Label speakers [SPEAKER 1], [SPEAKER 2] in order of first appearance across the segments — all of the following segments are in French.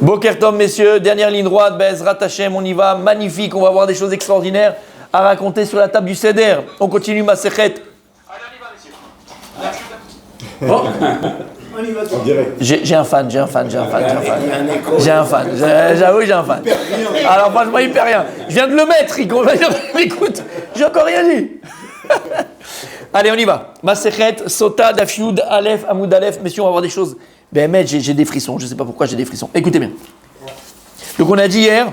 [SPEAKER 1] Boker Tov, messieurs, dernière ligne droite, Bezrat Hashem, on y va, magnifique, on va voir des choses extraordinaires à raconter sur la table du Seder. On continue ma Sechet.
[SPEAKER 2] On y va en direct.
[SPEAKER 1] J'ai un fan. J'avoue, j'ai un fan. Alors franchement, il ne perd rien. Je viens de le mettre, écoute, j'ai encore rien dit. Allez, on y va. Masechet, Sota, Daf Yud, Aleph, Amoud Aleph. Messieurs, on va voir des choses. Ben, j'ai des frissons. Je ne sais pas pourquoi j'ai des frissons. Écoutez bien. Donc, on a dit hier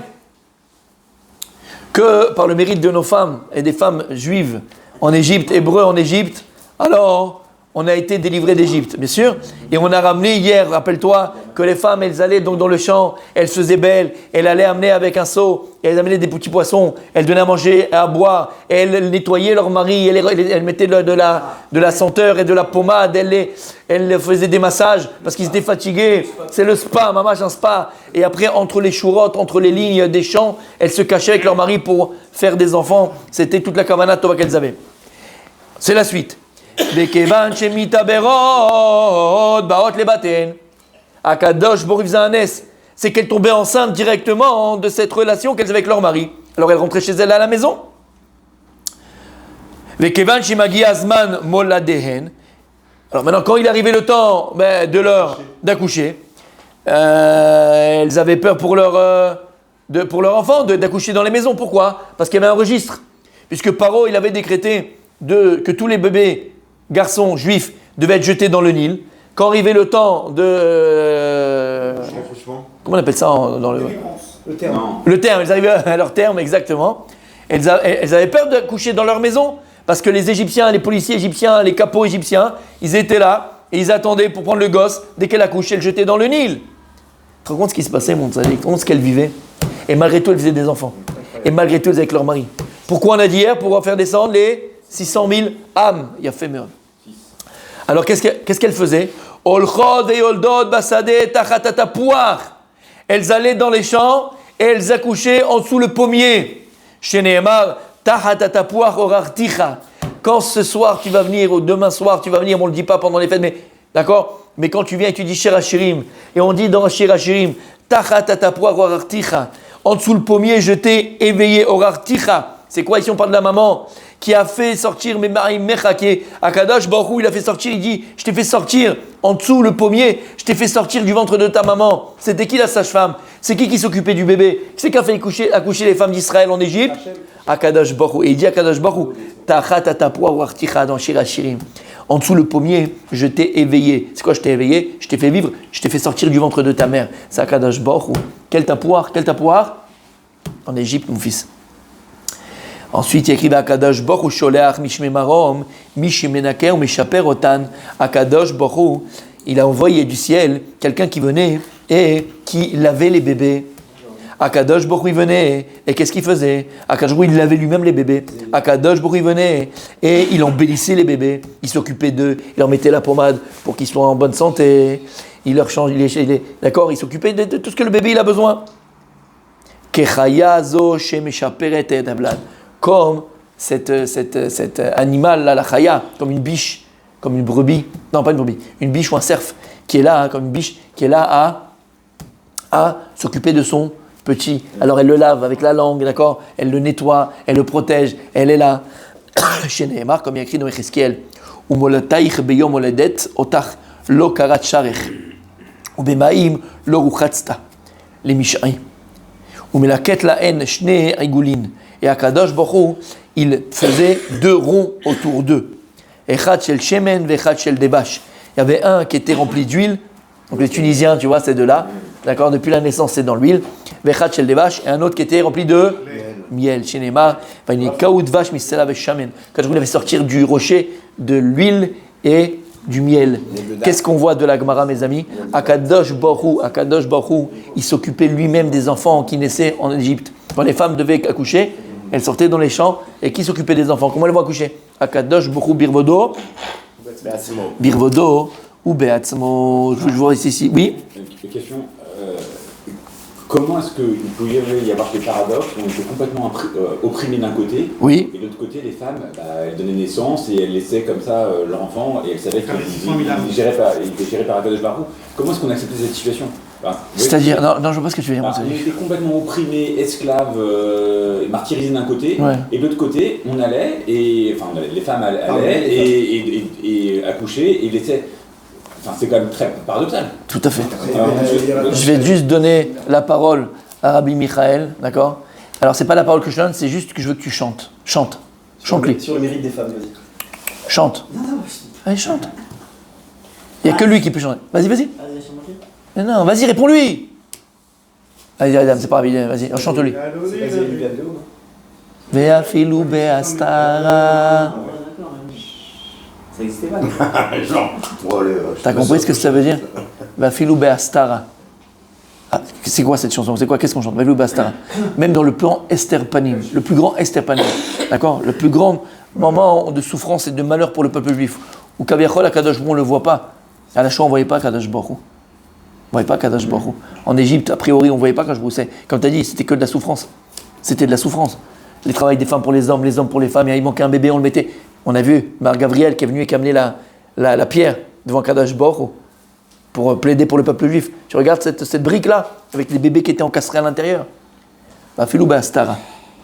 [SPEAKER 1] que par le mérite de nos femmes et des femmes juives en Égypte, hébreux en Égypte, alors on a été délivrés d'Égypte, bien sûr. Et on a ramené hier, rappelle-toi, que les femmes, elles allaient donc dans le champ, elles se faisaient belles, elles allaient amener avec un seau, elles amenaient des petits poissons, elles donnaient à manger, à boire, et elles nettoyaient leur mari, elles mettaient de la senteur et de la pommade, elles faisaient des massages parce qu'ils étaient fatigués. C'est le spa, maman, un spa. Et après, entre les chourottes, entre les lignes des champs, elles se cachaient avec leur mari pour faire des enfants. C'était toute la kavana tova qu'elles avaient. C'est la suite. וכיוון שמתעברות באות לבתיהן, הקדוש ברוך הוא faisait un nes, c'est qu'elles tombaient enceintes directement de cette relation qu'elles avaient avec leur mari. Alors elles rentraient chez elles à la maison. וכיוון שמגיע הזמן מולדיהן, alors maintenant quand il arrivait le temps d'accoucher, elles avaient peur pour leur enfant d'accoucher dans les maisons. Pourquoi? Parce qu'il y avait un registre. Puisque Paro, il avait décrété que tous les bébés garçons juifs devaient être jetés dans le Nil. Quand arrivait le temps de... comment on appelle ça dans le terme. Le terme, elles arrivaient à leur terme, exactement. Elles avaient peur d'accoucher dans leur maison, parce que les Égyptiens, les policiers égyptiens, les capots égyptiens, ils étaient là, et ils attendaient pour prendre le gosse, dès qu'elle accouchait, le jeter dans le Nil. Tu te rends compte ce qui se passait, mon tzaddik? Tu te rends compte ce qu'elles vivaient? Et malgré tout, elles faisaient des enfants. Et malgré tout, elles avec leur mari. Pourquoi on a dit hier? Pour faire descendre les 600 000 âmes. Il y a fait merde. Alors qu'est-ce qu'elles faisaient? Elles allaient dans les champs et elles accouchaient en dessous le pommier. Quand ce soir tu vas venir, ou demain soir tu vas venir, on ne le dit pas pendant les fêtes, mais d'accord? Mais quand tu viens et tu dis Shir Hashirim, et on dit dans Shir Hashirim, en dessous le pommier, je t'ai éveillé, orarticha. C'est quoi ici? On parle de la maman qui a fait sortir Mecha, qui est Akadosh Baruch Hu, il a fait sortir, il dit, je t'ai fait sortir en dessous le pommier, je t'ai fait sortir du ventre de ta maman. C'était qui la sage-femme? C'est qui s'occupait du bébé? C'est qui a fait accoucher les femmes d'Israël en Égypte? Akadosh Baruch Hu. Et il dit Akadosh Baruch Hu, Tachat Atapua Warticha dans Shir Hashirim. En dessous le pommier, je t'ai éveillé. C'est quoi je t'ai éveillé? Je t'ai fait vivre, je t'ai fait sortir du ventre de ta mère. C'est Akadosh Baruch Hu. Quel tapouar? En Égypte, mon fils. Ensuite, il écrit Akadosh Baruch Hu Sholeach Mishme Marom, Mishmenaker ou Mishaper Otan. Akadosh Baruch Hu, il a envoyé du ciel quelqu'un qui venait et qui lavait les bébés. Akadosh Baruch Hu, il venait et qu'est-ce qu'il faisait? Akadosh Baruch Hu, il lavait lui-même les bébés. Akadosh Baruch Hu, il venait et il embellissait les bébés. Il s'occupait d'eux, il leur mettait la pommade pour qu'ils soient en bonne santé. Il leur changeait, d'accord? Il s'occupait de tout ce que le bébé il a besoin. Kechaya zo shemeshaperet et ablad. Comme cet animal là, la chaya, comme une biche, comme une brebis, non pas une brebis, une biche ou un cerf qui est là, comme une biche qui est là à s'occuper de son petit. Alors elle le lave avec la langue, d'accord? Elle le nettoie, elle le protège, elle est là. Chez Nehemar, comme il y a écrit dans Echeskiel, Umolataich beyom oledet otach lo karat sharech, ubemaim lo ruchatzta, les mishai, umelaket la en shne igulin. Et Akadosh Baruch Hu, il faisait 2 ronds autour d'eux. Echad shel shemen vechad shel debash. Il y avait un qui était rempli d'huile. Donc les Tunisiens, tu vois, c'est de là. D'accord, depuis la naissance, c'est dans l'huile. Vechad shel debash. Et un autre qui était rempli de miel. Shenema, vayni kaoud vash misela veshamen. Quand je voulais sortir du rocher, de l'huile et du miel. Qu'est-ce qu'on voit de la Gemara, mes amis? Akadosh Baruch Hu, il s'occupait lui-même des enfants qui naissaient en Égypte. Quand les femmes devaient accoucher, elles sortaient dans les champs. Et qui s'occupait des enfants? Comment elles vont accoucher? Akadosh Baruch Hu birvodo ou beatzmo. Je vois ici. Oui.
[SPEAKER 3] Une question. Comment est-ce qu'il pouvait y avoir des paradoxes où on était complètement opprimés d'un côté,
[SPEAKER 1] oui,
[SPEAKER 3] et de l'autre côté, les femmes, elles donnaient naissance et elles laissaient comme ça leur enfant et elles savaient qu'ils étaient gérés par Akadosh Baruch Hu. Comment est-ce qu'on acceptait cette situation?
[SPEAKER 1] C'est-à-dire, non, je vois pas ce que tu veux dire.
[SPEAKER 3] On était complètement opprimés, esclaves, martyrisés d'un côté,
[SPEAKER 1] Ouais.
[SPEAKER 3] et de l'autre côté, on allait, les femmes allaient et accouchaient et laissaient. Enfin, c'est quand même très paradoxal.
[SPEAKER 1] Tout à fait. Je vais juste donner la parole à Rabbi Michael, d'accord? Alors, c'est pas la parole que je donne, c'est juste que je veux que tu chantes. Chante-lui.
[SPEAKER 2] Sur le mérite des femmes, vas-y.
[SPEAKER 1] Chante. Allez, chante. Il n'y a que lui qui peut chanter. Vas-y. Non, vas-y, réponds-lui. Allez, Adam, c'est pas grave, vas-y, chante-lui. Vea filou beastara.
[SPEAKER 2] Ça existait pas.
[SPEAKER 1] T'as compris ce que ça veut dire? Vea filou beastara. Ah, c'est quoi cette chanson? C'est quoi? Qu'est-ce qu'on chante? Vea filou beastara. Même dans le plan Esther Panim, le plus grand Esther Panim, d'accord? Le plus grand moment de souffrance et de malheur pour le peuple juif. Où Kaviachol, à Kadosh Baruch, on ne le voit pas. À la Shoah, on ne voyait pas Kadosh Baruch. On ne voyait pas Kadosh Baruch. En Égypte, a priori, on ne voyait pas Kadosh Baruch. Comme tu as dit, c'était que de la souffrance. C'était de la souffrance. Les travails des femmes pour les hommes pour les femmes. Et il manquait un bébé, on le mettait. On a vu Mère Gabriel qui est venue et qui a amené la pierre devant Kadosh Baruch pour plaider pour le peuple juif. Tu regardes cette brique-là, avec les bébés qui étaient encastrés à l'intérieur. Filou Bastara,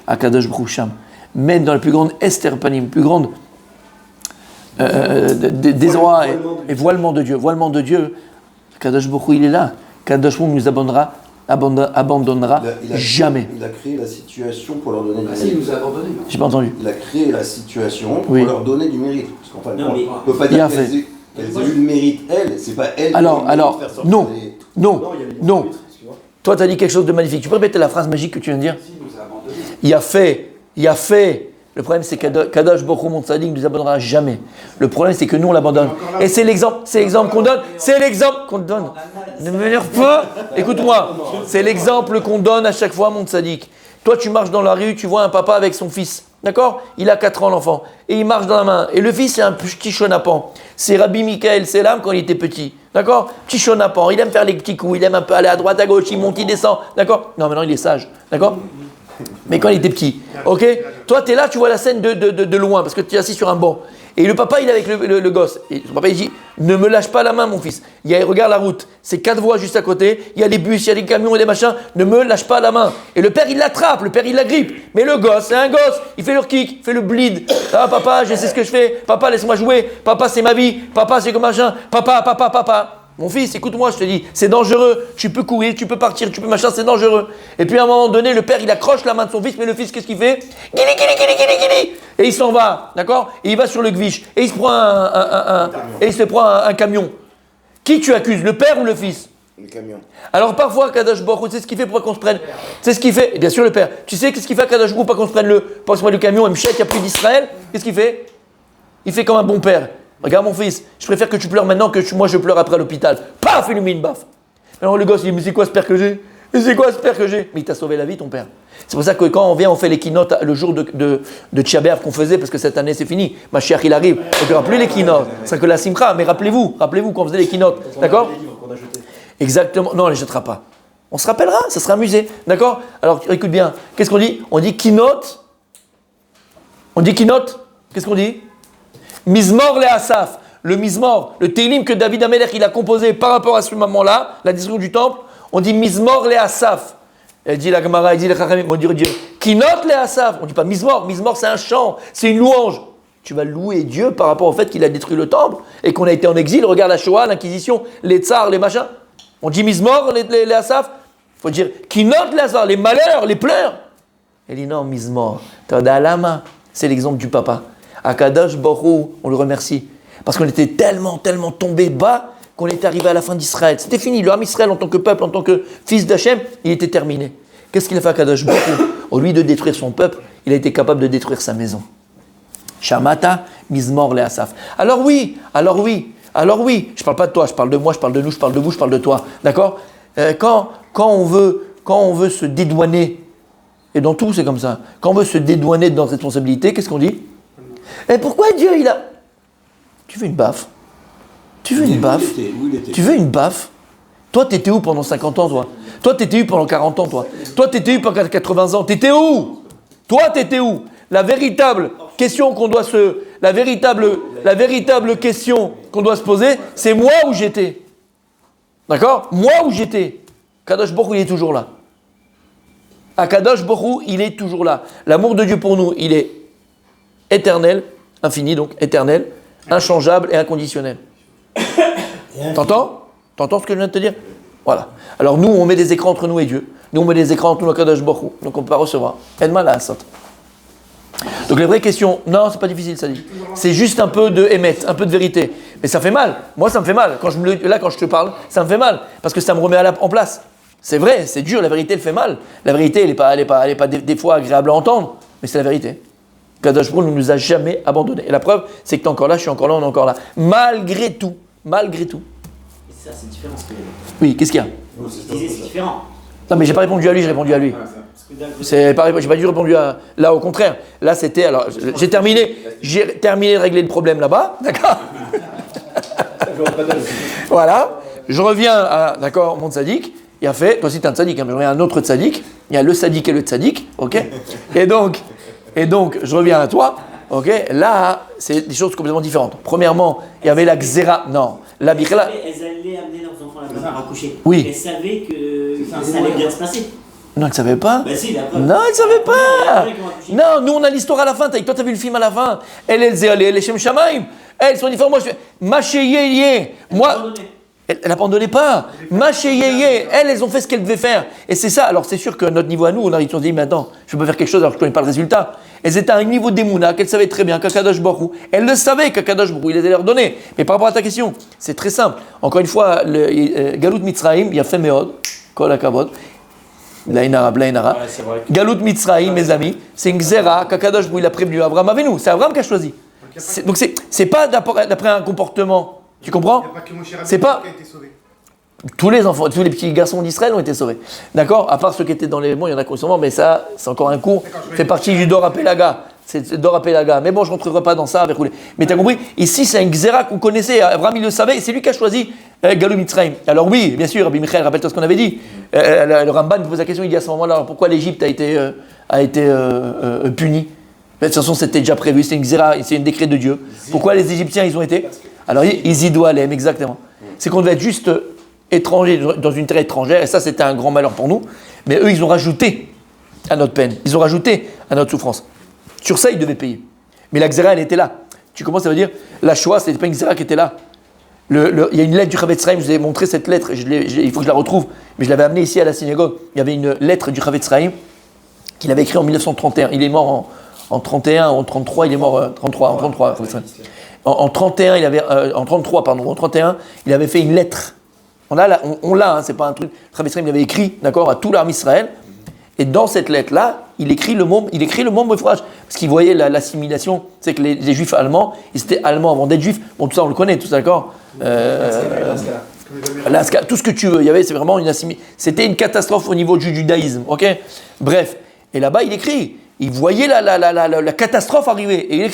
[SPEAKER 1] à Kadosh Baruch Sham. Même dans la plus grande Esther Panim, plus grande désarroi et voilement de Dieu, Kadosh Baruch il est là. Kadosh Baruch nous abandonnera jamais.
[SPEAKER 4] Il a créé la situation pour leur donner du mérite.
[SPEAKER 2] Il nous a abandonnés.
[SPEAKER 1] J'ai pas entendu.
[SPEAKER 4] Il a créé la situation pour
[SPEAKER 1] Oui.
[SPEAKER 4] leur donner du mérite. Parce qu'en fait,
[SPEAKER 2] Non, mais-
[SPEAKER 4] on ne peut pas dire qu'elles aient eu le mérite, elles. C'est pas elles
[SPEAKER 1] Alors,
[SPEAKER 4] qui ont faire sortir
[SPEAKER 1] non,
[SPEAKER 4] les-
[SPEAKER 1] non. Toi, tu as dit quelque chose de magnifique. Tu peux répéter la phrase magique que tu viens de dire?
[SPEAKER 2] Il nous a abandonnés.
[SPEAKER 1] Il a fait. Le problème, c'est que Kadosh Baruch Hu, mon tzaddik, ne nous abandonnera jamais. Le problème, c'est que nous, on l'abandonne. Et c'est l'exemple qu'on donne. C'est l'exemple qu'on donne. Ne m'énerve pas. Écoute-moi. C'est l'exemple qu'on donne à chaque fois, mon tzaddik. Toi, tu marches dans la rue, tu vois un papa avec son fils. D'accord? Il a 4 ans, l'enfant. Et il marche dans la main. Et le fils, c'est un petit chenapan. C'est Rabbi Michael Selam quand il était petit. D'accord? Petit chenapan. Il aime faire les petits coups. Il aime un peu aller à droite, à gauche. Il monte, il descend. D'accord? Non, maintenant, il est sage. D'accord? Mais quand il était petit, ok? Toi, tu es là, tu vois la scène de loin, parce que tu es assis sur un banc. Et le papa, il est avec le gosse. Et son papa, il dit, ne me lâche pas la main, mon fils. Regarde la route, c'est 4 voies juste à côté. Il y a les bus, il y a les camions et des machins. Ne me lâche pas la main. Et le père, il l'attrape, le père, il la grippe. Mais le gosse, c'est un gosse. Il fait le kick, il fait le bleed. Ah, papa, je sais ce que je fais. Papa, laisse-moi jouer. Papa, c'est ma vie. Papa, c'est comme machin. Papa. Mon fils, écoute-moi, je te dis, c'est dangereux. Tu peux courir, tu peux partir, tu peux machin, c'est dangereux. Et puis à un moment donné, le père, il accroche la main de son fils, mais le fils, qu'est-ce qu'il fait? Guili. Et il s'en va, d'accord? Et il va sur le gvish. Et il se prend un camion. Qui tu accuses, le père ou le fils?
[SPEAKER 4] Le camion.
[SPEAKER 1] Alors parfois, Kadosh Baruch Hu, tu sais ce qu'il fait pour pas qu'on se prenne? C'est ce qu'il fait, et bien sûr le père. Tu sais qu'est-ce qu'il fait à Kadosh Baruch Hu pour pas qu'on se prenne le camion, et Mchek, il n'y a plus d'Israël? Qu'est-ce qu'il fait? Il fait comme un bon père. Regarde mon fils, je préfère que tu pleures maintenant que moi je pleure après à l'hôpital. Paf, il lui met une baffe. Alors le gosse il dit, mais c'est quoi ce père que j'ai? Mais il t'a sauvé la vie ton père. C'est pour ça que quand on vient, on fait les keynotes le jour de Tisha B'Av qu'on faisait, parce que cette année c'est fini. Ma chère, il arrive. On ne fera plus les keynotes. C'est que la simcha, mais rappelez-vous quand on faisait les keynotes. D'accord? Exactement. Non, on ne les jettera pas. On se rappellera, ça sera amusé. D'accord? Alors écoute bien, qu'est-ce qu'on dit? On dit keynote. Qu'est-ce qu'on dit? Mizmor le Asaf, le Mizmor, le Télim que David Amelech il a composé par rapport à ce moment-là, la destruction du temple, on dit Mizmor le Asaf. Elle dit la Gemara, elle dit les Chachamim, on dit Dieu. Kinot le Asaf, on dit pas Mizmor, Mizmor c'est un chant, c'est une louange. Tu vas louer Dieu par rapport au fait qu'il a détruit le temple et qu'on a été en exil. Regarde la Shoah, l'Inquisition, les tsars, les machins. On dit Mizmor les Asaf, il faut dire Kinot le Asaf, les malheurs, les pleurs. Elle dit non, Mizmor, Tadalama, c'est l'exemple du papa. Akadosh Baruch Hu, on le remercie. Parce qu'on était tellement tombé bas qu'on était arrivé à la fin d'Israël. C'était fini. Le Ham Israël, en tant que peuple, en tant que fils d'Hachem, il était terminé. Qu'est-ce qu'il a fait Akadosh Baruch Hu? Au lieu de détruire son peuple, il a été capable de détruire sa maison. Shamata, Mizmor le Asaf. Alors oui. Je parle pas de toi, je parle de moi, je parle de nous, je parle de vous, je parle de toi. D'accord? Quand on veut se dédouaner, et dans tout c'est comme ça, quand on veut se dédouaner de notre responsabilité, qu'est-ce qu'on dit? Et pourquoi Dieu il a... Tu veux une baffe? Tu veux une baffe? Toi t'étais où pendant 50 ans toi? Toi t'étais où pendant 40 ans toi? Toi t'étais où pendant 80 ans? T'étais où? Toi t'étais où? La véritable question qu'on doit se... La véritable question qu'on doit se poser, c'est moi où j'étais. D'accord? Moi où j'étais. Kadosh Baruch Hu, il est toujours là. Akadosh Baruch Hu, il est toujours là. L'amour de Dieu pour nous, il est éternel, infini donc, éternel, inchangeable et inconditionnel. T'entends ce que je viens de te dire? Voilà. Alors nous, on met des écrans entre nous et Dieu. Nous, on met des écrans entre nous et Kadosh Baruch Hu. Donc on ne peut pas recevoir. Edma la asat. Donc les vraies questions, non, c'est pas difficile, ça dit. C'est juste un peu de émettre, un peu de vérité. Mais ça fait mal. Moi, ça me fait mal. Quand je te parle, ça me fait mal. Parce que ça me remet en place. C'est vrai, c'est dur, la vérité, elle fait mal. La vérité, elle n'est pas des fois agréable à entendre, mais c'est la vérité. Kadosh Baruch Hu ne nous a jamais abandonnés. Et la preuve, c'est que tu es encore là, je suis encore là, on est encore là. Malgré tout.
[SPEAKER 2] Et ça, c'est différent ce que
[SPEAKER 1] Oui, qu'est-ce qu'il y a?
[SPEAKER 2] je disais, c'est différent.
[SPEAKER 1] Non, mais j'ai pas répondu à lui, j'ai répondu à lui.
[SPEAKER 2] Parce que d'un côté,
[SPEAKER 1] J'ai pas dû répondre à... Là, au contraire. Là, c'était... Alors, j'ai terminé de régler le problème là-bas, d'accord? Voilà. Je reviens à, d'accord, mon tzaddik. Il a fait... Toi aussi, t'es un tzaddik, hein, mais je reviens à un autre tzaddik. Il y a le tzaddik et le tzaddik, ok? Et donc, je reviens à toi, ok? Là, c'est des choses complètement différentes. Premièrement, il y avait la xéra... Non, la bichla...
[SPEAKER 2] elles allaient amener leurs enfants là-bas pour accoucher.
[SPEAKER 1] Oui.
[SPEAKER 2] Elles savaient que ça allait bien se passer.
[SPEAKER 1] Non, elle ne savait pas.
[SPEAKER 2] Bah si, la preuve.
[SPEAKER 1] Non, elle ne savait pas.
[SPEAKER 2] Après, ils vont accoucher.
[SPEAKER 1] Non, nous, on a l'histoire à la fin. Toi, tu as vu le film à la fin. Elle est Shem Shamaim. Elles sont différentes. Moi, je fais Macheyeye. Moi, elle n'abandonnait pas. Macheyeye. Elles ont fait ce qu'elles devaient faire. Et c'est ça. Alors, c'est sûr que notre niveau à nous, on a dit, mais attends, je peux faire quelque chose alors que je ne connais pas le résultat. Elles étaient à un niveau d'Emouna qu'elles savaient très bien qu'Akadosh Baruch Hu. Elles le savaient qu'Akadosh Baruch Hu, il les allait leur donner. Mais par rapport à ta question, c'est très simple. Encore une fois, Galut Mitzrayim, il y a fait Meod, Kol Hakavod. Blainara. Galut Mitzrayim, mes amis, c'est une xéra qu'Akadosh Baruch Hu, il a prévenu Abraham avec nous. C'est Abraham qui a choisi. Donc c'est pas d'après un comportement. Tu comprends? C'est pas.
[SPEAKER 5] Qui a été sauvé.
[SPEAKER 1] Tous les enfants, tous les petits garçons d'Israël ont été sauvés. D'accord? À part ceux qui étaient dans les monts, il y en a qui sont morts, mais ça, c'est encore un cours. Fait partie du Dor Apelaga. C'est Dor Apelaga. Mais bon, je ne rentrerai pas dans ça avec rouler. Mais tu as compris? Ici, c'est un xéra qu'on connaissait. Abraham, il le savait. C'est lui qui a choisi Galut Mitzrayim. Alors oui, bien sûr, Rabbi Michael, rappelle-toi ce qu'on avait dit. Le Ramban pose la question, il dit à ce moment-là, alors pourquoi l'Égypte a été punie? De toute façon, c'était déjà prévu. C'est une xéra, c'est un décret de Dieu. Pourquoi les Égyptiens, ils ont été? Alors, ils y doivent aller, exactement. C'est qu'on devait être juste étrangers dans une terre étrangère, et ça, c'était un grand malheur pour nous. Mais eux, ils ont rajouté à notre peine. Ils ont rajouté à notre souffrance. Sur ça, ils devaient payer. Mais la xéra, elle était là. Tu commences, ça veut dire, la Shoah, ce n'était pas une xéra qui était là. Il y a une lettre du Chavetz Chaim, je vous ai montré cette lettre, il faut que je la retrouve, mais je l'avais amenée ici à la synagogue. Il y avait une lettre du Chavetz Chaim qu'il avait écrite en 1931. Il est mort en 31, en 33, il est mort en 33. En 31, en 33, pardon, en 31, il avait fait une lettre. On l'a, hein, c'est pas un truc. Chavetz Chaim, il avait écrit, d'accord, à tout l'armée Israël. Et dans cette lettre-là, il écrit le mot Mefourage. Parce qu'il voyait l'assimilation. C'est que les juifs allemands, ils étaient allemands avant d'être juifs. Bon, tout ça, on le connaît, tout ça, d'accord? Tout ce que tu veux. C'est vraiment une assimilation. C'était une catastrophe au niveau du judaïsme, ok? Bref. Et là-bas, il écrit. Il voyait la catastrophe arriver. Et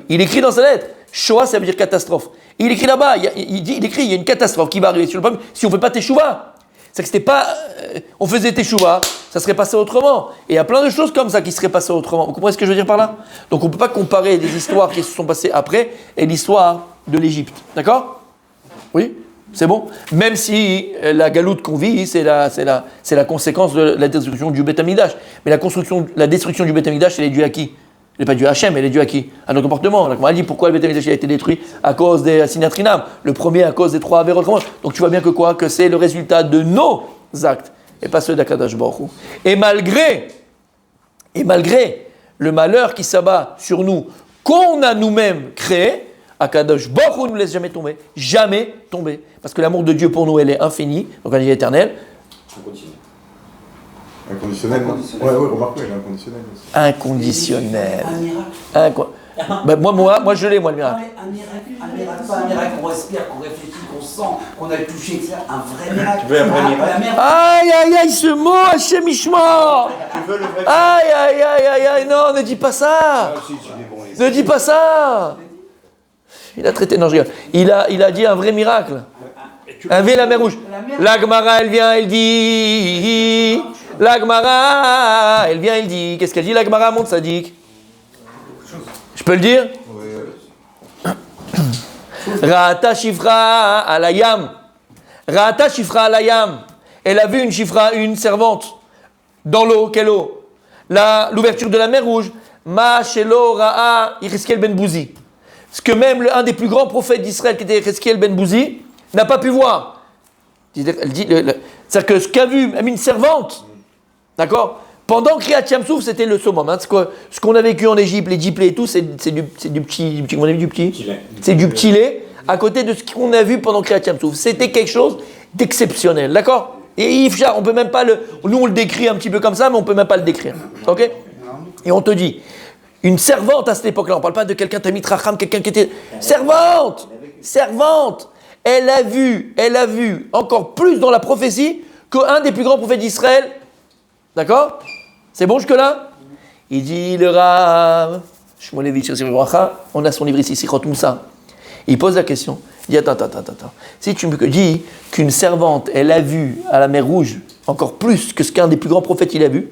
[SPEAKER 1] il écrit dans sa lettre. Shoah, ça veut dire catastrophe. Et il écrit là-bas, il écrit, il y a une catastrophe qui va arriver sur le peuple si on ne fait pas teshuva. C'est que c'était pas, on faisait teshuva, ça serait passé autrement. Et il y a plein de choses comme ça qui seraient passées autrement. Vous comprenez ce que je veux dire par là? Donc on ne peut pas comparer des histoires qui se sont passées après et l'histoire de l'Égypte. D'accord? Oui? C'est bon? Même si la galoute qu'on vit, c'est la conséquence de la destruction du Beth Amikdash. Mais la destruction du Beth Amikdash, elle est due à qui? Elle n'est pas due à Hachem, elle est due à qui? À notre comportement. On a dit pourquoi le Beth Amikdash a été détruit à cause des Sinatrinam. Le premier à cause des 3 Averot. Donc tu vois bien que quoi? Que c'est le résultat de nos actes et pas ceux d'Akadosh Baruch Hu. Et malgré le malheur qui s'abat sur nous, qu'on a nous-mêmes créé, Akadosh Baruch Hu ne nous laisse jamais tomber. Jamais tomber. Parce que l'amour de Dieu pour nous, elle est infinie. Donc elle est éternelle.
[SPEAKER 5] Inconditionnel, non? Ouais, remarque, il est inconditionnel aussi.
[SPEAKER 1] Inconditionnel.
[SPEAKER 2] Un miracle.
[SPEAKER 1] Ben, moi je l'ai, moi, le miracle.
[SPEAKER 2] Un miracle, pas un miracle qu'on respire, qu'on réfléchit, qu'on sent, qu'on a touché, etc. Un vrai miracle.
[SPEAKER 5] Tu veux un vrai miracle?
[SPEAKER 1] Aïe, ce mot, Hachem Ishma.
[SPEAKER 5] Tu veux le vrai?
[SPEAKER 1] Aïe, non, ne dis pas ça.
[SPEAKER 5] Ah, si, tu dis bon.
[SPEAKER 1] Ne dis pas ça. Il a traité, non, je rigole. Il a dit un vrai miracle. Un V, la mer rouge. La Gemara, elle vient, elle dit. La Gemara, elle vient, elle dit. Qu'est-ce qu'elle dit, la Gemara, mon tzaddik? Je peux le dire? Ra'ata shifra alayam. Ra'ata shifra alayam. elle a vu une chifra, une servante, dans l'eau, quelle eau? L'ouverture de la mer Rouge. Ma shelo ra'a Yecheskel ben Bouzi. Ce que même un des plus grands prophètes d'Israël, qui était Yecheskel ben Bouzi, n'a pas pu voir. C'est-à-dire que ce qu'a vu même une servante, d'accord, pendant Kriyat Yam-Souf, c'était le summum. Hein, ce qu'on a vécu en Égypte, les Gyplés et tout, c'est du petit. Comment on a vu du petit? C'est du petit lait à côté de ce qu'on a vu pendant Kriyat Yam-Souf. C'était quelque chose d'exceptionnel, d'accord? Et on peut même pas nous on le décrit un petit peu comme ça, mais on peut même pas le décrire, ok? Et on te dit, une servante à cette époque-là, on parle pas de quelqu'un Tamit Racham, quelqu'un qui était servante, elle a vu encore plus dans la prophétie qu'un des plus grands prophètes d'Israël, d'accord? C'est bon jusque-là? Il dit le Rav, Shmolevitch, on a son livre ici, Sichot Moussa. Il pose la question. Il dit attends. Si tu me dis qu'une servante, elle a vu à la mer Rouge encore plus que ce qu'un des plus grands prophètes il a vu,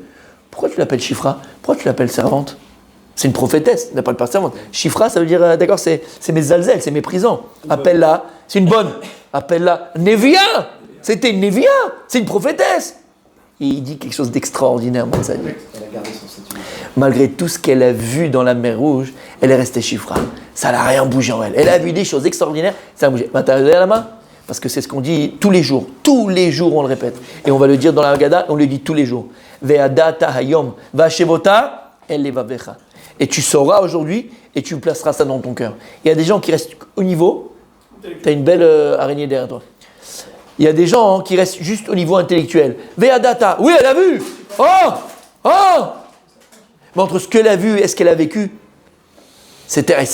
[SPEAKER 1] pourquoi tu l'appelles Shifra? Pourquoi tu l'appelles servante? C'est une prophétesse, tu n'appelles pas servante. Shifra, ça veut dire, d'accord, c'est mes zalzel, c'est méprisant. Appelle-la, c'est une bonne. Appelle-la Nevia. C'était une Nevia, c'est une prophétesse. Et il dit quelque chose d'extraordinaire, Matzali. Malgré tout ce qu'elle a vu dans la mer Rouge, elle est restée Shifra. Ça n'a rien bougé en elle. Elle a vu des choses extraordinaires, ça a bougé. T'as levé la main? Parce que c'est ce qu'on dit tous les jours on le répète. Et on va le dire dans la Haggadah, on le dit tous les jours. Ve'adata hayom va'shevota el levavecha. Et tu sauras aujourd'hui, et tu placeras ça dans ton cœur. Il y a des gens qui restent au niveau, tu as une belle araignée derrière toi. Il y a des gens qui restent juste au niveau intellectuel. Ve'adata, oui elle a vu. Oh. Mais entre ce qu'elle a vu et ce qu'elle a vécu, c'est terrible.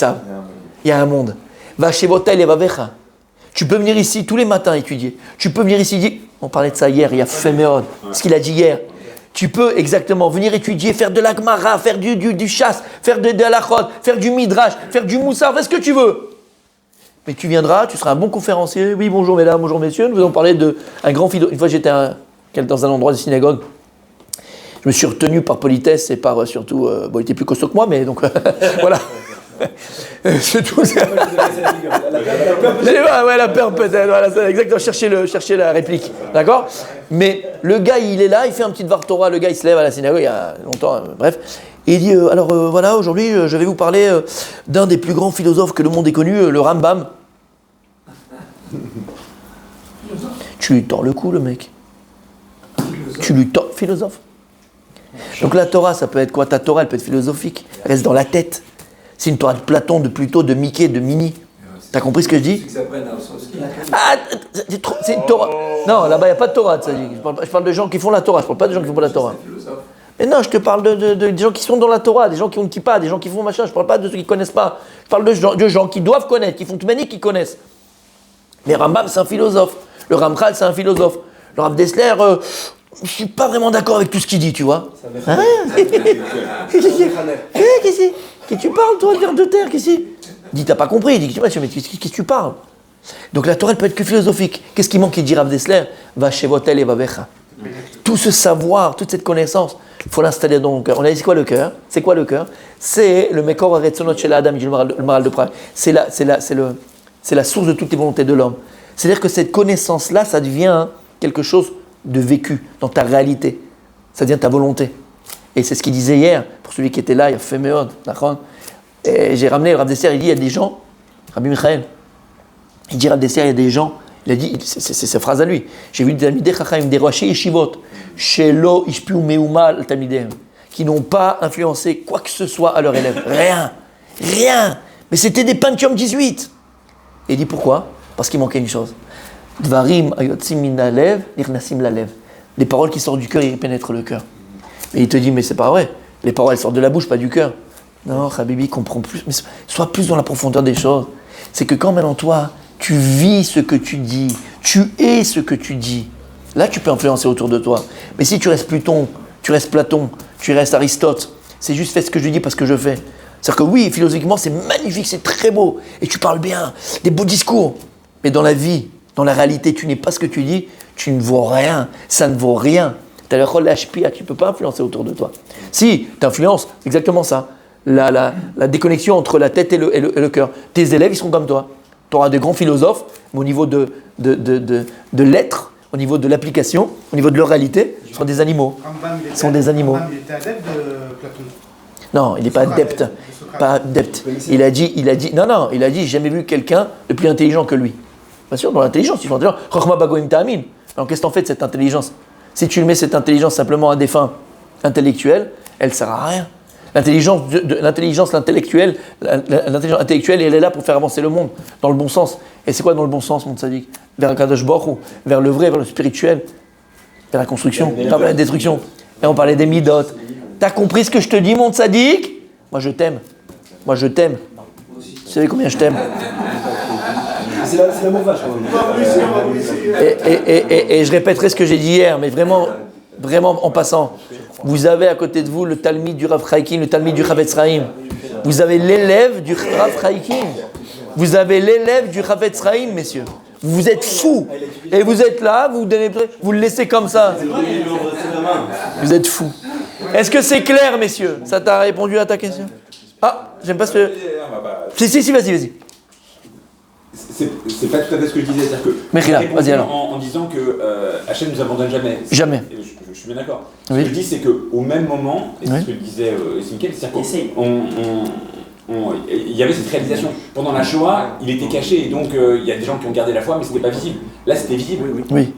[SPEAKER 1] Il y a un monde. Va'shevota el levavecha. Tu peux venir ici tous les matins étudier. Tu peux venir ici dire, on parlait de ça hier, il y a Féméod, ce qu'il a dit hier. Tu peux exactement venir étudier, faire de la Gemara, faire du chasse, faire de la chod, faire du midrash, faire du moussar, fais ce que tu veux. Mais tu viendras, tu seras un bon conférencier. Oui, bonjour mesdames, bonjour messieurs. Nous allons parler d'un grand philosophe. Une fois j'étais dans un endroit de synagogue. Je me suis retenu par politesse et par surtout... il était plus costaud que moi, mais donc voilà. C'est tout. La peur peut-être, voilà, c'est exactement, chercher la réplique, d'accord? Mais le gars, il est là, il fait un petit Dvar Torah, le gars, il se lève à la synagogue, il y a longtemps, bref, et il dit, voilà, aujourd'hui, je vais vous parler d'un des plus grands philosophes que le monde ait connu, le Rambam. Tu lui tords le cou, le mec. Tu lui tords, philosophe. Donc la Torah, ça peut être quoi? Ta Torah, elle peut être philosophique, elle reste dans la tête. C'est une Torah de Platon, de Pluto, de Mickey, de Mini. T'as compris ce que je dis? C'est une Torah. Non, là-bas, il n'y a pas de Torah. Je parle de gens qui font la Torah, je ne parle pas de gens qui font pas la Torah. Mais non, je te parle de gens qui sont dans la Torah, des gens qui ont une kippa, des gens qui font machin. Je ne parle pas de ceux qui ne connaissent pas. Je parle de gens qui doivent connaître, qui font Tmani, qui connaissent. Mais Rambam, c'est un philosophe. Le Ramchal, c'est un philosophe. Le Rav Dessler, je ne suis pas vraiment d'accord avec tout ce qu'il dit, tu vois. Hein? Qu'est-ce que tu parles, toi, de terre, qu'est-ce que dis, t'as pas compris. Il dit, mais qu'est-ce que tu parles? Donc la Torah, elle peut être que philosophique. Qu'est-ce qui manque? Il dit Rav Dessler, va chez Votel et va vecha. Tout ce savoir, toute cette connaissance, il faut l'installer dans le cœur. On a dit, c'est quoi le cœur? C'est quoi le cœur? C'est le Mekor Aretzonot chez Adam, il dit le Maral de Prague. C'est la source de toutes les volontés de l'homme. C'est-à-dire que cette connaissance-là, ça devient quelque chose de vécu dans ta réalité. Ça devient ta volonté. Et c'est ce qu'il disait hier, pour celui qui était là, il a fait méod, d'accord? Et j'ai ramené le Rav Dessler, il dit, il y a des gens, Rabbi Michael, il dit Rav Dessler, il y a des gens, il a dit, c'est sa phrase à lui, j'ai vu des Talmidei Chacham, des rochers yeshivot, shelo ishpiu meuma al talmideim, qui n'ont pas influencé quoi que ce soit à leurs élèves, rien, mais c'était des Pentium 18. Et il dit pourquoi? Parce qu'il manquait une chose. Dvarim ayotzim min halev, nirnasim lalev. Les paroles qui sortent du cœur, ils pénètrent le cœur. Et il te dit, mais c'est pas vrai. Les paroles sortent de la bouche, pas du cœur. Non, Habibi, comprends plus. Mais sois plus dans la profondeur des choses. C'est que quand maintenant toi, tu vis ce que tu dis, tu es ce que tu dis, là tu peux influencer autour de toi. Mais si tu restes Platon, tu restes Aristote, c'est juste fais ce que je dis parce que je fais. C'est-à-dire que oui, philosophiquement, c'est magnifique, c'est très beau. Et tu parles bien, des beaux discours. Mais dans la vie, dans la réalité, tu n'es pas ce que tu dis, tu ne vaux rien, ça ne vaut rien. Tu as le rôle d'HPA, tu ne peux pas influencer autour de toi. Si, tu influences, exactement ça. La déconnexion entre la tête et le cœur. Tes élèves, ils seront comme toi. Tu auras des grands philosophes, mais au niveau de l'être, au niveau de l'application, au niveau de leur réalité, sont des animaux.
[SPEAKER 6] Rambam,
[SPEAKER 1] Ils sont des animaux.
[SPEAKER 6] Rambam, il était adepte de Platon.
[SPEAKER 1] Non, il n'est pas adepte. Pas adepte. Il a dit, non, il a dit, j'ai jamais vu quelqu'un de plus intelligent que lui. Bien sûr, dans l'intelligence, ils sont intelligents. Chokhma bagoim ta'amin. Alors qu'est-ce que t'en fais de cette intelligence? Si tu mets cette intelligence simplement à des fins intellectuelles, elle ne sert à rien. L'intelligence intellectuelle, elle est là pour faire avancer le monde dans le bon sens. Et c'est quoi dans le bon sens, mon tzaddik? Vers Kadosh Baruch Hu, vers le vrai, vers le spirituel, vers la construction, pas vers la destruction. Et on parlait des midot. T'as compris ce que je te dis, mon tzaddik? Moi je t'aime. Moi je t'aime. Vous savez combien je t'aime?
[SPEAKER 4] C'est l'amour vache quand même.
[SPEAKER 1] Et je répéterai ce que j'ai dit hier, mais vraiment en passant. Vous avez à côté de vous le Talmid du Rav Chaikin, le Talmid du Chavetz Chaim. Vous avez l'élève du Rav Chaikin. Vous avez l'élève du Chavetz Chaim, messieurs. Vous êtes fous. Et vous êtes là, vous le laissez comme ça. Vous êtes fous. Est-ce que c'est clair, messieurs? Ça t'a répondu à ta question? Ah, j'aime pas ce que... Si, vas-y.
[SPEAKER 3] C'est pas tout à fait ce que je disais, c'est-à-dire que
[SPEAKER 1] Mechila, vas-y alors.
[SPEAKER 3] en disant que Hachem nous abandonne jamais.
[SPEAKER 1] Jamais.
[SPEAKER 3] Je suis bien d'accord.
[SPEAKER 1] Oui.
[SPEAKER 3] Ce que je dis, c'est qu'au même moment, et c'est
[SPEAKER 1] Oui.
[SPEAKER 3] ce que disait Simkel, c'est-à-dire qu'il y avait cette réalisation. Pendant la Shoah, il était caché, et donc il y a des gens qui ont gardé la foi, mais c'était pas visible. Là, c'était visible.
[SPEAKER 1] Oui.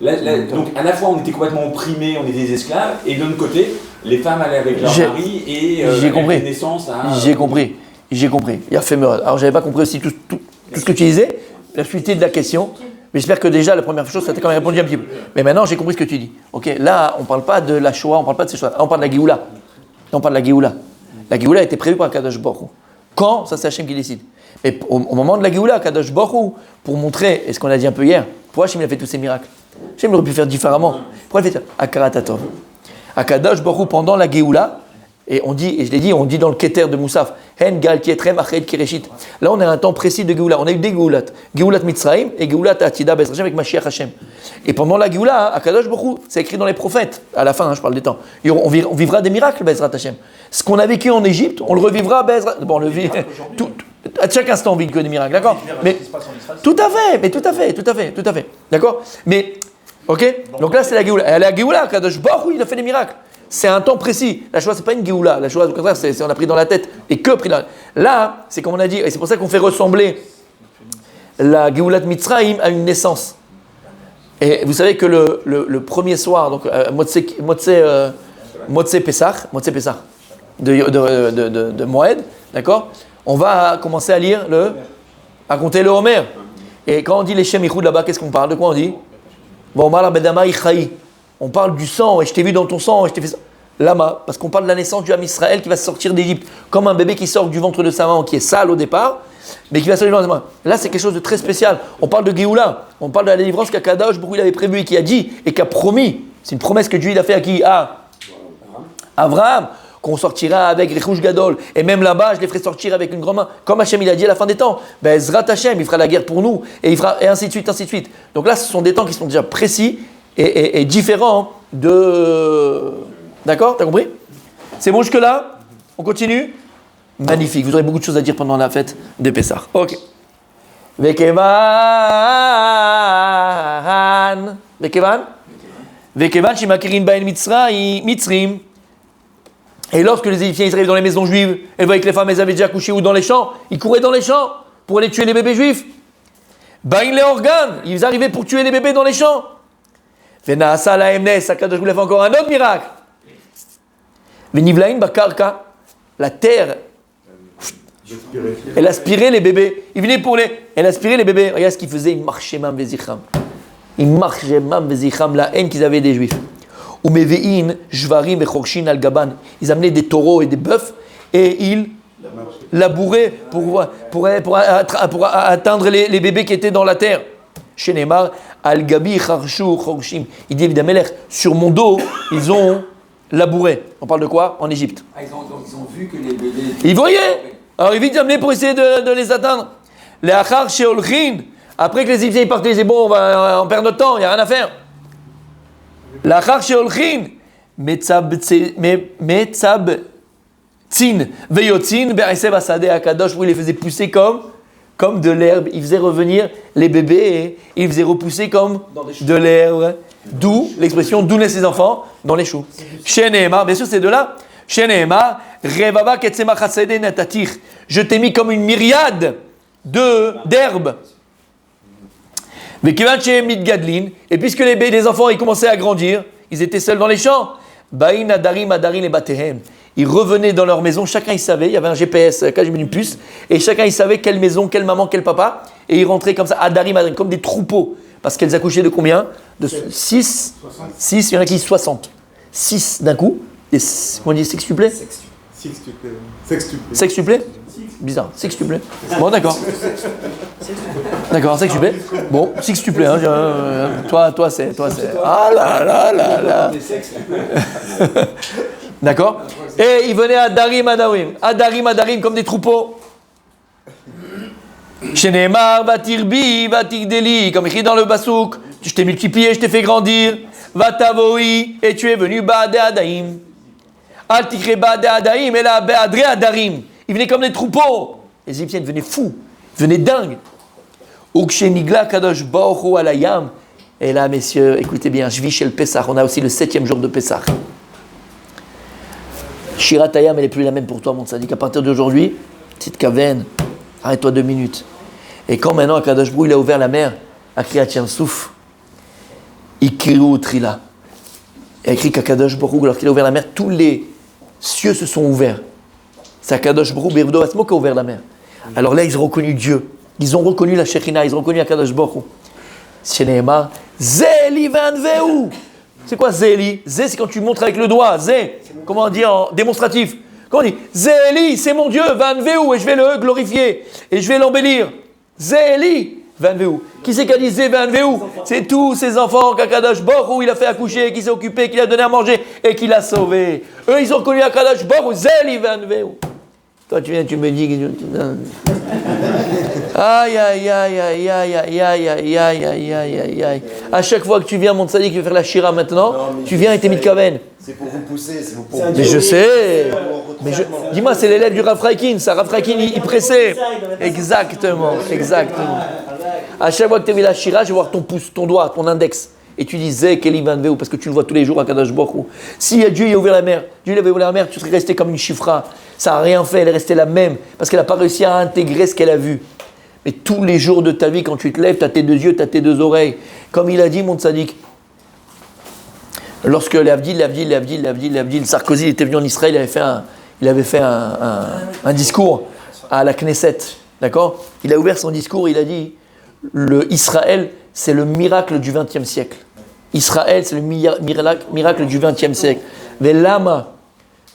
[SPEAKER 3] Donc à la fois, on était complètement opprimés, on était des esclaves, et de l'autre côté, les femmes allaient avec leur mari et
[SPEAKER 1] j'ai compris.
[SPEAKER 3] avaient naissance à...
[SPEAKER 1] J'ai compris. Il a fait meurtre. Alors, j'avais pas compris aussi tout ce que tu disais, la suite de la question. Mais j'espère que déjà, la première chose, ça t'a quand même répondu un petit peu. Mais maintenant, j'ai compris ce que tu dis. Ok, là, on ne parle pas de la Shoah, on ne parle pas de ces choses. Là, on parle de la Géoula. La Géoula a été prévue par Kadosh Baruch Hu. Quand? Ça, c'est Hachem qui décide. Et au moment de la Géoula, Kadosh Baruch Hu, pour montrer, et ce qu'on a dit un peu hier, pourquoi Hachem a fait tous ces miracles? Hachem aurait pu faire différemment. Pourquoi il fait ça? Akarat Hatov. À Kadosh Baruch Hu, pendant la Géoula, et on dit, et je l'ai dit, on dit dans le Keter de Moussaf, Hen Gal Kietrem Ached Kireshit. Là, on a un temps précis de Géoula. On a eu des Géoulat. Géoulat Mitzrayim et Géoulat Atida Bez Hashem avec Mashiach Hashem. Et pendant la Géoula, à Kadosh Baruch Hu, c'est écrit dans les prophètes, à la fin, je parle des temps. On vivra des miracles, Bezrat Hashem. Ce qu'on a vécu en Égypte, on le revivra, Bezrat. Bon, on le vit. À chaque instant, on vit que des miracles, d'accord? Mais tout à fait. D'accord? Mais, ok? Donc là, c'est la Géoula. La Géoula, Kadosh Baruch Hu, il a fait des miracles. C'est un temps précis. La Shoah, c'est pas une Géoula. La Shoah, au contraire, c'est on a pris dans la tête et que pris dans... Là, c'est comme on a dit, et c'est pour ça qu'on fait ressembler la Géoulat Mitzrayim à une naissance. Et vous savez que le premier soir, donc Motzei Pesach de Moed, d'accord? On va commencer à lire à compter le Homer. Et quand on dit les Shem Yichud là-bas, qu'est-ce qu'on parle? De quoi on dit? Bon, Mar Bedama Ichaï. On parle du sang, et je t'ai vu dans ton sang, et je t'ai fait ça. Lama, parce qu'on parle de la naissance du Ham Israël qui va sortir d'Égypte, comme un bébé qui sort du ventre de sa maman, qui est sale au départ, mais qui va sortir du ventre de sa maman. Là, c'est quelque chose de très spécial. On parle de Géoula, on parle de la délivrance qu'Akadosh Baruch Hu il avait prévu et qui a dit, et qui a promis. C'est une promesse que Dieu il a fait à qui? À Abraham, qu'on sortira avec Rechush Gadol. Et même là-bas, je les ferai sortir avec une grande main. Comme Hachem il a dit à la fin des temps, ben Zrat Hachem, il fera la guerre pour nous, et ainsi de suite, ainsi de suite. Donc là, ce sont des temps qui sont déjà précis et différents de... D'accord? T'as compris? C'est bon jusque-là? On continue? Magnifique. Vous aurez beaucoup de choses à dire pendant la fête de Pessah. Ok. Vekevan. Shimakirin Baen Mitzrim. Et lorsque les Égyptiens ils arrivent dans les maisons juives, elles voyaient que les femmes elles avaient déjà couché ou dans les champs, ils couraient dans les champs pour aller tuer les bébés juifs. Bain les organes, ils arrivaient pour tuer les bébés dans les champs. Venaasa la Emnes, Akadosh voulait faire encore un autre miracle. Venivlaïn Bakarka, la terre, elle aspirait les bébés. Il venait elle aspirait les bébés. Regarde ce qu'ils faisaient, ils marchaient mam vezicham. La haine qu'ils avaient des juifs. Umevein, Jvarim et Chorshin al Gaban. Ils amenaient des taureaux et des bœufs et ils labouraient pour atteindre les bébés qui étaient dans la terre. Chez Neymar, al Gabi Charshu Chorshim. Il dit évidemment, sur mon dos, ils ont labouré. On parle de quoi? En Égypte.
[SPEAKER 2] Ils ont vu que les bébés...
[SPEAKER 1] Ils voyaient. Alors ils viennent amener pour essayer de les atteindre. Les Achar chez Olchin. Après que les Égyptiens partaient, ils disaient bon, on perd notre temps, il n'y a rien à faire. Les Achar chez Olchin. Metzab Tzin. Veyotzin. Be'aseb Asadeh Akadosh. Où il les faisait pousser comme de l'herbe. Il faisait revenir les bébés et il faisait repousser comme de l'herbe. D'où l'expression d'où naissent les enfants dans les choux. Chez Nehemar, bien sûr, c'est de là. Chez Nehemar, Revava ketsema chasede natatir. Je t'ai mis comme une myriade d'herbes. Vekivan chez Midgadlin. Et puisque les enfants ils commençaient à grandir, ils étaient seuls dans les champs. Baïn adarim adarim et batehem. Ils revenaient dans leur maison, chacun il savait, il y avait un GPS, quand j'ai mis une puce, et chacun il savait quelle maison, quelle maman, quel papa, et ils rentraient comme ça, adarim, adarim, comme des troupeaux. Parce qu'elles accouchaient de combien? De 6, il y en a qui disent 60. 6 d'un coup, on dit sextuplé? Sextuplé? Bizarre, sextuplé. Bon, d'accord. D'accord, sextuplé. Bon, sextuplé. Hein, toi, c'est. Ah là là là là. D'accord. Et ils venaient à Darim, comme des troupeaux. Chez Neymar, Vatirbi, Vatigdeli, comme écrit dans le Basouk. Je t'ai multiplié, je t'ai fait grandir. Vatavoi, et tu es venu Baade Adaim. Altikre Baade Adaim, et là, Beadre Adarim. Ils venaient comme des troupeaux. Les Égyptiens devenaient fous, ils devenaient dingues. Ukshenigla Kadosh Baruch Alayam. Et là, messieurs, écoutez bien, je vis chez le Pessah. On a aussi le 7e jour de Pessah. Shirat Hayam, elle n'est plus la même pour toi, mon tzaddik. À partir d'aujourd'hui, petite kaven, arrête-toi 2 minutes. Et quand maintenant, Akadosh Brou, il a ouvert la mer, à Kriyat Yam-Souf, Ikriou Trila. Il a écrit qu'Akadosh Brou, alors qu'il a ouvert la mer, tous les cieux se sont ouverts. C'est Akadosh Brou, Bervdo Asmo, qui a ouvert la mer. Alors là, ils ont reconnu Dieu. Ils ont reconnu la Shekhina, ils ont reconnu Akadosh Brou. C'est Nehemar, Zeli Vanveu. C'est quoi Zéli? Zé, c'est quand tu montres avec le doigt. Zé, comment on dit en démonstratif? Comment on dit? Zéli, c'est mon Dieu, Vanveu, et je vais le glorifier, et je vais l'embellir. Zéli, Vanveu. Qui c'est qui a dit Zé Vanveu? C'est tous ces enfants qu'Akadosh Baruch Hu, il a fait accoucher, qui s'est occupé, qui l'a donné à manger, et qui l'a sauvé. Eux, ils ont connu Akadosh Baruch Hu, Zéli Vanveu. Toi, tu viens, tu me dis... Aïe, aïe, aïe, aïe, aïe, aïe, aïe, aïe, aïe, aïe, aïe, aïe. À chaque fois que tu viens, mon tzaddik, tu veux faire la shira maintenant, tu viens et t'es mitkaven.
[SPEAKER 4] C'est pour vous pousser, c'est pour
[SPEAKER 1] Mais je sais. Mais dis-moi, c'est l'élève du Rav Freikin. Ça, Rav Freikin, il pressait. Exactement, exactement. À chaque fois que tu vu la shira, je vais voir ton pouce, ton doigt, ton index. Et tu dis Zé, Keli Van Veu, parce que tu le vois tous les jours à Kadosh Baruch Hu. Si Dieu il a ouvert la mer, Dieu il avait ouvert la mer, tu serais resté comme une chifra. Ça n'a rien fait, elle est restée la même, parce qu'elle n'a pas réussi à intégrer ce qu'elle a vu. Mais tous les jours de ta vie, quand tu te lèves, tu as tes 2 yeux, tu as tes 2 oreilles. Comme il a dit, mon tzaddik, lorsque l'Avdil, Sarkozy était venu en Israël, il avait fait un discours à la Knesset. D'accord? Il a ouvert son discours, il a dit Israël, c'est le miracle du XXe siècle. Israël, c'est le miracle du XXe siècle. Mais lama,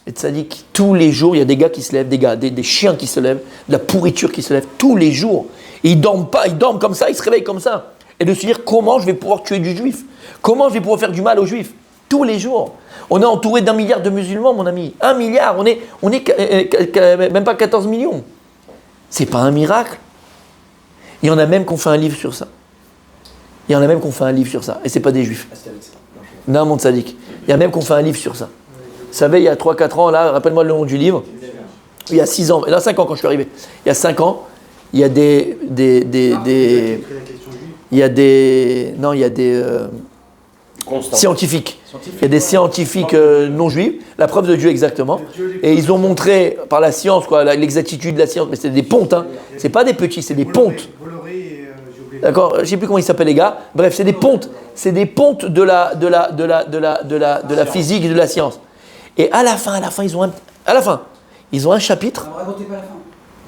[SPEAKER 1] et tzaddik, tous les jours, il y a des gars qui se lèvent, des chiens qui se lèvent, de la pourriture qui se lève, tous les jours. Et ils dorment pas, ils dorment comme ça, ils se réveillent comme ça. Et de se dire, comment je vais pouvoir tuer du juif? Comment je vais pouvoir faire du mal aux juifs? Tous les jours. On est entouré d'1 milliard de musulmans, mon ami. 1 milliard, on est même pas 14 millions. C'est pas un miracle. Il y en a même qu'on fait un livre sur ça. Et c'est pas des juifs. Non, mon tzaddik. Il y a même qu'on fait un livre sur ça. Vous savez, il y a 3-4 ans, là, rappelle-moi le nom du livre. Il y a 6 ans, là 5 ans quand je suis arrivé. Il y a 5 ans, il y a des scientifiques. Il y a des scientifiques non juifs, la preuve de Dieu exactement. Et ils ont montré par la science, quoi, l'exactitude de la science, mais c'est des pontes, hein. C'est pas des petits, c'est des pontes. D'accord, je ne sais plus comment ils s'appellent les gars. Bref, c'est des pontes. C'est des pontes de la physique et de la science. Et à la fin, ils ont un chapitre.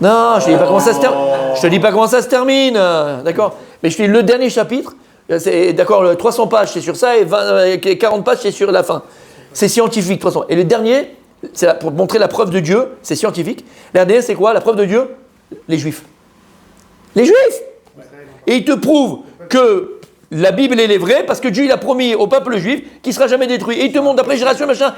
[SPEAKER 1] Non, je te dis pas comment ça se termine. Je te dis pas comment ça se termine, d'accord. Mais je te dis le dernier chapitre. C'est, d'accord, 300 pages, c'est sur ça, et 40 pages, c'est sur la fin. C'est scientifique, 300. Et le dernier, c'est pour montrer la preuve de Dieu, c'est scientifique. Le dernier, c'est quoi? La preuve de Dieu? Les Juifs. Les Juifs! Et il te prouve que la Bible, elle est vraie, parce que Dieu, il a promis au peuple juif qu'il ne sera jamais détruit. Et il te montre d'après génération, machin,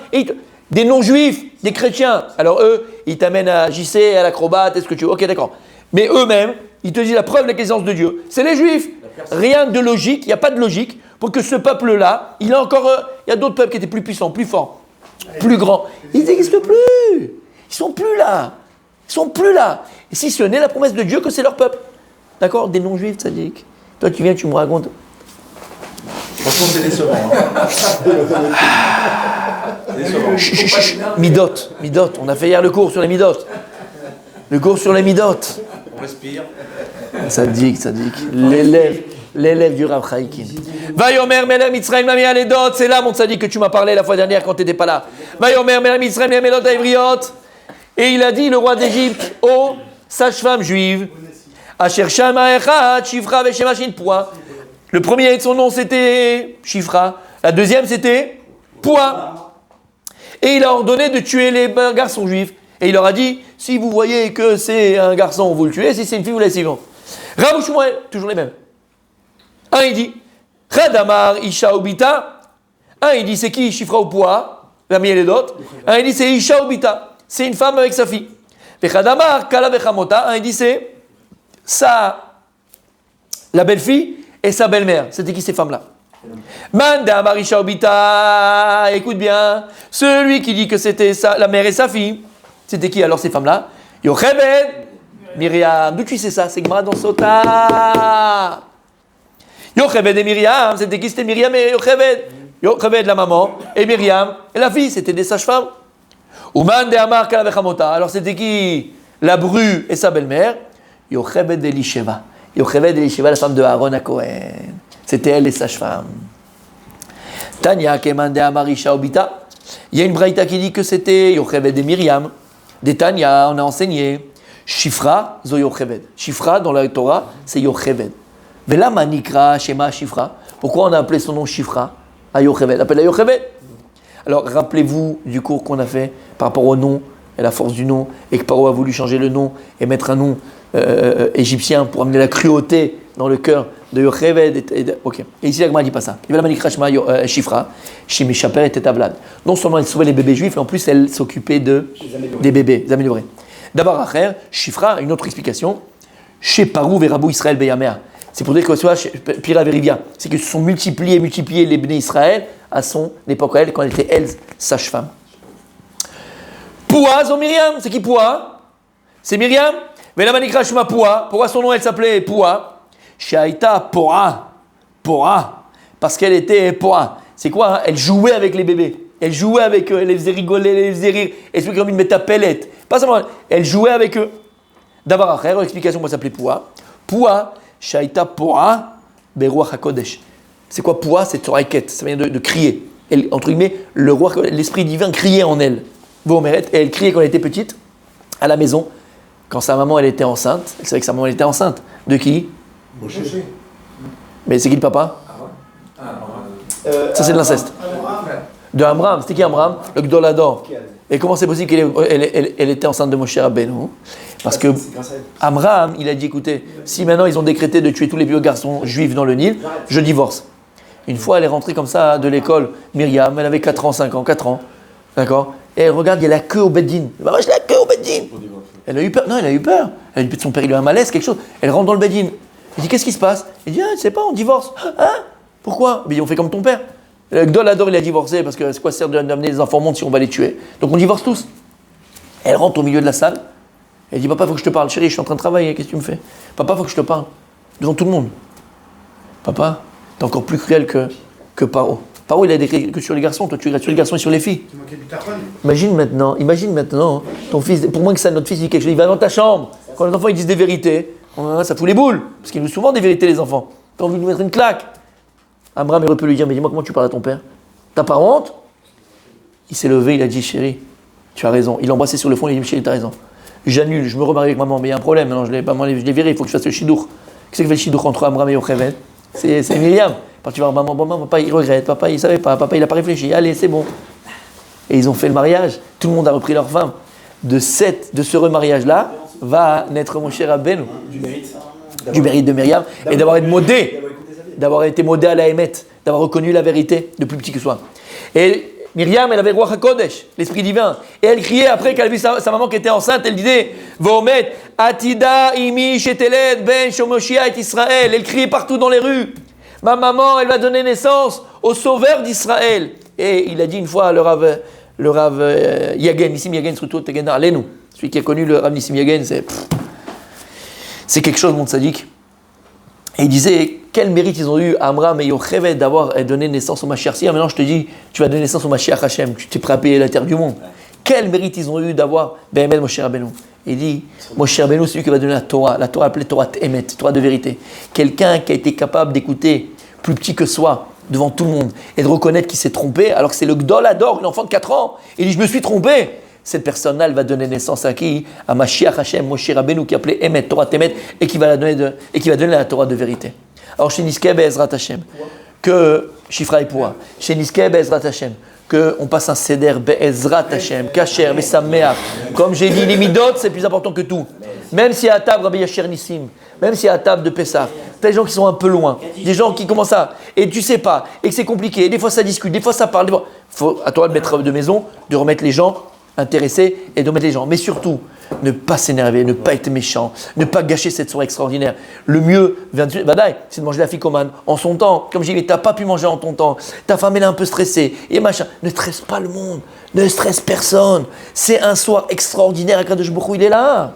[SPEAKER 1] des non-juifs, des chrétiens. Alors eux, ils t'amènent à JC, à l'acrobate, est-ce que tu veux? Ok, d'accord. Mais eux-mêmes, ils te disent la preuve de l'existence de Dieu. C'est les juifs. Rien de logique, il n'y a pas de logique pour que ce peuple-là, il y a d'autres peuples qui étaient plus puissants, plus forts, plus grands. Ils n'existent plus. Ils sont plus là. Et si ce n'est la promesse de Dieu que c'est leur peuple. D'accord? Des non-juifs, tzaddik. Toi, tu viens, tu me racontes.
[SPEAKER 5] Franchement, c'est décevant. C'est décevant.
[SPEAKER 1] Midot. On a fait hier le cours sur les midot. Le cours sur les midot.
[SPEAKER 5] On respire.
[SPEAKER 1] Sadique. L'élève du Rav Chaïkin. Vayomer Melech Mitzrayim Lami Aledot. C'est là, mon sadique, que tu m'as parlé la fois dernière quand tu n'étais pas là. Vayomer Melech Mitzrayim Lami Aledot Aivriot. Et il a dit, le roi d'Égypte, aux sages-femmes juives, Asher Shama Echad, Shifra Veshema Shin Poua. Le premier de son nom, c'était Shifra. La deuxième, c'était Poua. Et il a ordonné de tuer les garçons juifs. Et il leur a dit, si vous voyez que c'est un garçon, vous le tuez. Si c'est une fille, vous la laissez vivre. Rav Shmuel, toujours les mêmes. Un, il dit, Khadamar Isha Obita. Un, il dit, c'est qui Shifra ou Poua? La mienne et d'autres. Un, il dit, c'est Isha Obita. C'est une femme avec sa fille. Khadamar Kala Vechamota. Un, il dit, c'est la belle-fille et sa belle-mère. C'était qui ces femmes-là? Manda Marisha Obita. Écoute bien. Celui qui dit que c'était la mère et sa fille. C'était qui alors ces femmes-là? Yocheved, Myriam. D'où tu sais ça? C'est Gemara dans Sota. Yocheved et Myriam. C'était qui? C'était Myriam et Yocheved. Yocheved la maman et Myriam et la fille. C'était des sages-femmes. Uman de Amar Kalavechamota. Alors c'était qui? La bru et sa belle-mère. Yocheved Elisheva. Yocheved Elisheva, la femme de Aaron à Cohen. C'était elle les sages-femmes. Tanya Keman de Amarisha Obita. Il y a une braïta qui dit que c'était Yocheved et Myriam. Des Tanya, on a enseigné. Shifra, zo Yocheved. Shifra, dans la Torah, c'est Yocheved. Vela manikra shema Shifra. Pourquoi on a appelé son nom Shifra? À Yocheved. Appelle à Yocheved. Alors, rappelez-vous du cours qu'on a fait par rapport au nom et la force du nom, et que Paro a voulu changer le nom et mettre un nom égyptien pour amener la cruauté dans le cœur de Yocheved. Ok. Et ici, la Gemara ne dit pas ça. Vela manikra shema Shifra. Shimeshaper était tablade. Non seulement elle sauvait les bébés juifs, mais en plus elle s'occupait des bébés, des améliorés. D'abord, Acher, Shifra, une autre explication. Chez Parou et Rabou Israël Beyamea. C'est pour dire que soit Pira Verivia, c'est que se sont multipliés les béné Israël à son époque à elle, quand elle était elle, sage-femme. Poua, Myriam, c'est qui Poua? C'est Myriam. Vela manikra shema Poua. Pourquoi son nom elle s'appelait Poua? Shaita Poa. Parce qu'elle était Poa. C'est quoi hein? Elle jouait avec les bébés. Elle jouait avec eux. Elle les faisait rigoler, elle les faisait rire. Elle expliquait comme une métapellette. Pas seulement. Elle jouait avec eux. D'abord, après, l'explication pourquoi ça s'appelait Poa. Poa, Shaita Poa, Beruach HaKodesh. C'est quoi Poa? C'est Tzoraïket. Ça vient de crier. Elle, entre guillemets, l'esprit divin criait en elle. Et elle criait quand elle était petite, à la maison, quand sa maman elle était enceinte. Elle savait que sa maman elle était enceinte. De qui?
[SPEAKER 5] Moshe.
[SPEAKER 1] Mais c'est qui le papa? Ça c'est de l'inceste. De Amram. C'était qui Amram? Le Gdolador. Et comment c'est possible qu'elle était enceinte de Moshe Rabbeinu? Parce que Amram, il a dit, écoutez, si maintenant ils ont décrété de tuer tous les vieux garçons juifs dans le Nil, je divorce. Une fois, elle est rentrée comme ça de l'école, Myriam, elle avait 4 ans, 5 ans, 4 ans. D'accord? Et elle regarde, il y a la queue au Beddin. Bah, moi, j'ai la queue au Beddin. Elle a eu peur. Non, elle a eu peur. Elle a dit, son père, il a eu un malaise, quelque chose. Elle rentre dans le Beddin. Il dit, qu'est-ce qui se passe? Il dit, ah, je sais pas, on divorce. Hein? Pourquoi? Mais on fait comme ton père. Le Gdolador, il a divorcé parce que c'est quoi sert d'amener les enfants au monde si on va les tuer? Donc on divorce tous. Elle rentre au milieu de la salle. Elle dit, papa, il faut que je te parle. Chérie, je suis en train de travailler, qu'est-ce que tu me fais? Papa, il faut que je te parle. Devant tout le monde. Papa, t'es encore plus cruel que Paro. Paro, il a décrit que sur les garçons, toi tu regardes sur les garçons et sur les filles. Imagine maintenant, ton fils, pour moins que ça, notre fils dit quelque chose, il va dans ta chambre. Quand les enfants ils disent des vérités, ça fout les boules. Parce qu'ils nous disent souvent des vérités, les enfants. T'as envie de nous mettre une claque. Amram, il peut lui dire, mais dis-moi comment tu parles à ton père? T'as pas honte? Il s'est levé, il a dit, chérie, tu as raison. Il l'a embrassé sur le front, il a dit, chérie, t'as raison. J'annule, je me remarie avec maman, mais il y a un problème, maintenant je l'ai viré, il faut que je fasse le chidour. Qu'est-ce que fait le chidour entre Amram et Yocheved? C'est Myriam. Quand tu vas voir maman, papa il regrette, papa il savait pas, papa il a pas réfléchi, allez c'est bon. Et ils ont fait le mariage, tout le monde a repris leur femme. De ce remariage-là, va naître mon cher Rabbeinu. Du mérite de Myriam, et d'avoir été modé à la Hémet, d'avoir reconnu la vérité, de plus petit que soit. Et Myriam, elle avait Ruach HaKodesh, l'esprit divin. Et elle criait après qu'elle a vu sa maman qui était enceinte, elle disait Vomet, Atida, Imi, Sheteled, Ben, Shomoshia et Israël. Elle criait partout dans les rues. Ma maman, elle va donner naissance au sauveur d'Israël. Et il a dit une fois le Rav Yagen, Nissim Yagen, Srutot Tegena, Alenu. Celui qui a connu le Rav Nissim Yagen, c'est quelque chose, mon tzaddik. Et il disait, quel mérite ils ont eu, Amram et Yocheved, d'avoir donné naissance au Mashiach. Si maintenant je te dis, tu vas donner naissance au Mashiach Hashem, tu t'es prêt à payer la terre du monde. Quel mérite ils ont eu d'avoir Behemet Moshe Rabbeinu. Il dit, Moshe Rabbeinu, c'est lui qui va donner la Torah appelée Torah Emet, Torah de vérité. Quelqu'un qui a été capable d'écouter plus petit que soi, devant tout le monde, et de reconnaître qu'il s'est trompé, alors que c'est le Gdol Ador, l'enfant de 4 ans. Il dit, je me suis trompé. Cette personne-là, elle va donner naissance à qui? À Mashiach Hashem, Moshe Rabbeinu, qui appelait Emet, Torah Emet, et qui va donner la Torah de vérité. Alors, chez Niskeh Be'ezrat Hashem, que Shifra et Poua, chez Niskeh Be'ezrat Hashem, qu'on passe un seder Be'ezrat Hashem, Kacher, Besameach. Comme j'ai dit, les midot, c'est plus important que tout. Même si à table Rabbi Yasher Nissim, même si à table de Pessah, t'as des gens qui sont un peu loin, des gens qui commencent à, et tu sais pas, et que c'est compliqué, et des fois ça discute, des fois ça parle, faut à toi de mettre de maison, de remettre les gens intéressés et de remettre les gens. Mais surtout, ne pas s'énerver, ne pas être méchant, ne pas gâcher cette soirée extraordinaire. Le mieux, c'est de manger la ficomane en son temps. Comme j'ai dit, tu n'as pas pu manger en ton temps, ta femme elle est un peu stressée, et machin. Ne stresse pas le monde, ne stresse personne. C'est un soir extraordinaire, Akadosh Baruch Hu, il est là.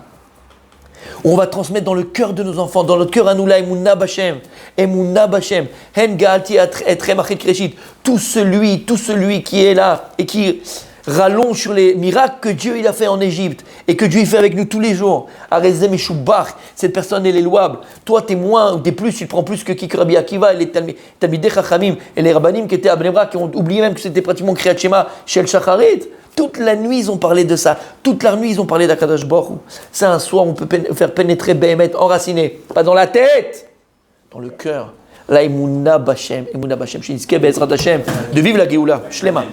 [SPEAKER 1] On va transmettre dans le cœur de nos enfants, dans notre cœur à nous là, Emunah Bashem, Hen Gaalti Etrem Achet Kreshit. Tout celui qui est là et qui rallonge sur les miracles que Dieu il a fait en Égypte et que Dieu il fait avec nous tous les jours. Arezem et Shubach, cette personne elle est louable. Toi t'es moins ou t'es plus, tu prends plus que Kik Rabbi Akiva et les Talmidei Chachamim et les Rabbanim qui étaient à Bnei Brak qui ont oublié même que c'était pratiquement Kriyat Shema chez El Shacharit. Toute la nuit ils ont parlé de ça. Toute la nuit ils ont parlé d'Akadosh Baruch Hu. C'est un soir où on peut faire pénétrer Behemet, enraciné, pas dans la tête, dans le cœur. La Emunah Bashem, Shinskeh Be'ezrat Hashem, de vivre la Géoula. Shlema.